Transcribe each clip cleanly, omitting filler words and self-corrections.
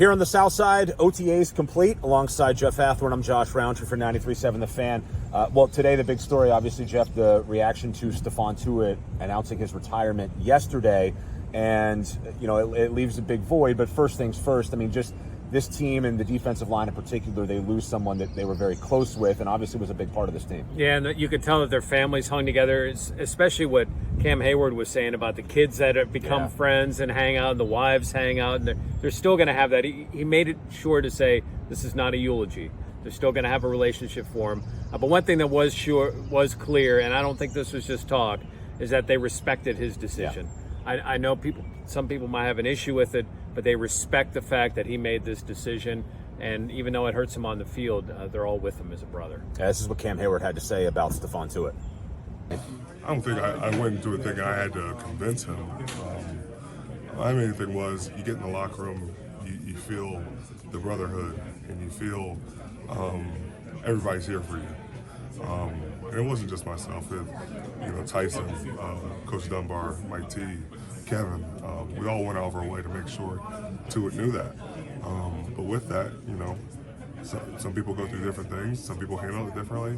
Here on the South Side, OTAs complete. Alongside Jeff Hathhorn, I'm Josh Rowntree for 93.7 The Fan. Well, today the big story, obviously, Jeff, the reaction to Stephon Tuitt announcing his retirement yesterday. And, you know, it leaves a big void. But first things first, I mean, just this team and the defensive line in particular, they lose someone that they were very close with and obviously was a big part of this team. Yeah, and you could tell that their families hung together, especially what Cam Heyward was saying about the kids that have become friends and hang out, and the wives hang out, and they're still going to have that. He made it sure to say this is not a eulogy. They're still going to have a relationship for him. But one thing that was clear, and I don't think this was just talk, is that they respected his decision. Yeah. I know some people might have an issue with it, but they respect the fact that he made this decision. And even though it hurts him on the field, they're all with him as a brother. Yeah, this is what Cam Heyward had to say about Stephon Tuitt. I don't think I went into it thinking I had to convince him. My main thing was you get in the locker room, you feel the brotherhood, and you feel everybody's here for you. And it wasn't just myself. Tyson, Coach Dunbar, Mike T, Kevin, we all went out of our way to make sure Tuitt knew that. But with that, some people go through different things. Some people handle it differently.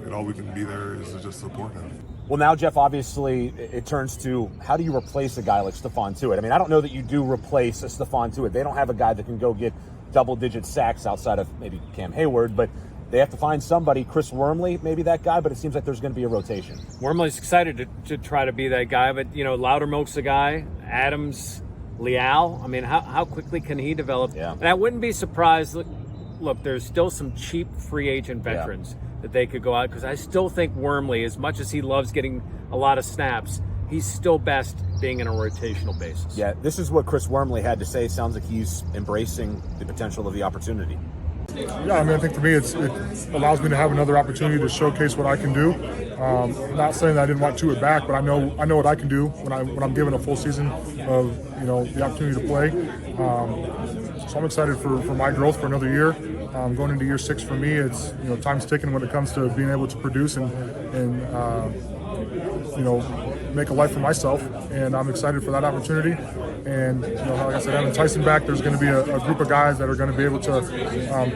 And all we can be there is to just support him. Well, now, Jeff, obviously it turns to how do you replace a guy like Stephon Tuitt? I mean, I don't know that you do replace a Stephon Tuitt. They don't have a guy that can go get double-digit sacks outside of maybe Cam Heyward, but they have to find somebody. Chris Wormley, maybe that guy, but it seems like there's going to be a rotation. Wormley's excited to try to be that guy, but, Loudermilk's the guy. Adams, Leal, I mean, how quickly can he develop? Yeah. And I wouldn't be surprised. Look, there's still some cheap free agent veterans that they could go out, because I still think Wormley, as much as he loves getting a lot of snaps, he's still best being in a rotational basis. Yeah, this is what Chris Wormley had to say. It sounds like he's embracing the potential of the opportunity. Yeah, I mean, I think for me it allows me to have another opportunity to showcase what I can do. Not saying that I didn't want Tuitt back, but I know what I can do when I'm given a full season of the opportunity to play. So I'm excited for my growth for another year. Going into year 6 for me, it's time's ticking when it comes to being able to produce and make a life for myself, and I'm excited for that opportunity. And like I said, having Tyson back, there's going to be a group of guys that are going to be able to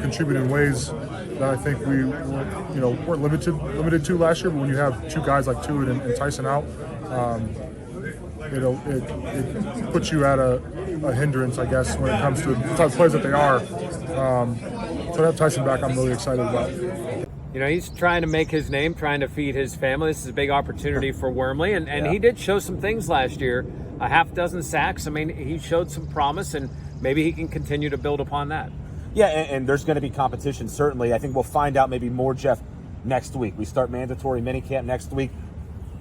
contribute in ways that I think we weren't limited to last year. But when you have two guys like Tuitt and Tyson out, it puts you at a hindrance, I guess, when it comes to the type of players that they are. So to have Tyson back, I'm really excited about. He's trying to make his name, trying to feed his family. This is a big opportunity for Wormley, and he did show some things last year. A half dozen sacks. I mean, he showed some promise, and maybe he can continue to build upon that. Yeah, and there's going to be competition, certainly. I think we'll find out maybe more, Jeff, next week. We start mandatory minicamp next week.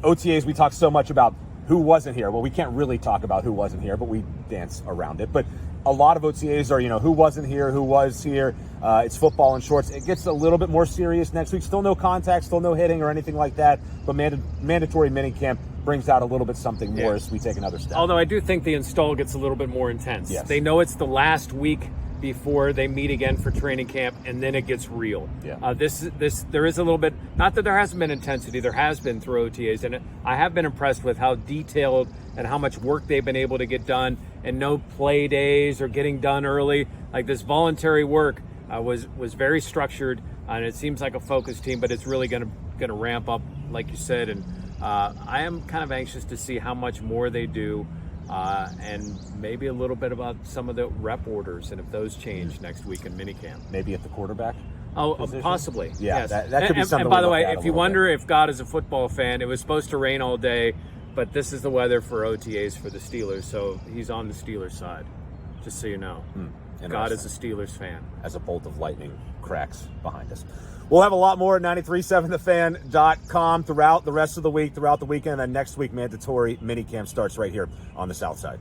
OTAs, we talk so much about who wasn't here. Well, we can't really talk about who wasn't here, but we dance around it. But a lot of OTAs are, who wasn't here, who was here. It's football in shorts. It gets a little bit more serious next week. Still no contact, still no hitting or anything like that. But mandatory minicamp brings out a little bit something more as we take another step. Although I do think the install gets a little bit more intense. Yes. They know it's the last week before they meet again for training camp, and then it gets real. Yeah. There is a little bit, not that there hasn't been intensity, there has been through OTAs, and I have been impressed with how detailed and how much work they've been able to get done, and no play days or getting done early. Like, this voluntary work was very structured, and it seems like a focused team, but it's really going to ramp up, like you said, and I am kind of anxious to see how much more they do. And maybe a little bit about some of the rep orders and if those change next week in minicamp. Maybe at the quarterback? Possibly. Yeah, yes. that could be something. And by the way, if you wonder if God is a football fan, it was supposed to rain all day, but this is the weather for OTAs for the Steelers, so he's on the Steelers side, just so you know. God is a Steelers fan. As a bolt of lightning cracks behind us. We'll have a lot more at 937thefan.com throughout the rest of the week, throughout the weekend, and then next week, mandatory minicamp starts right here on the South Side.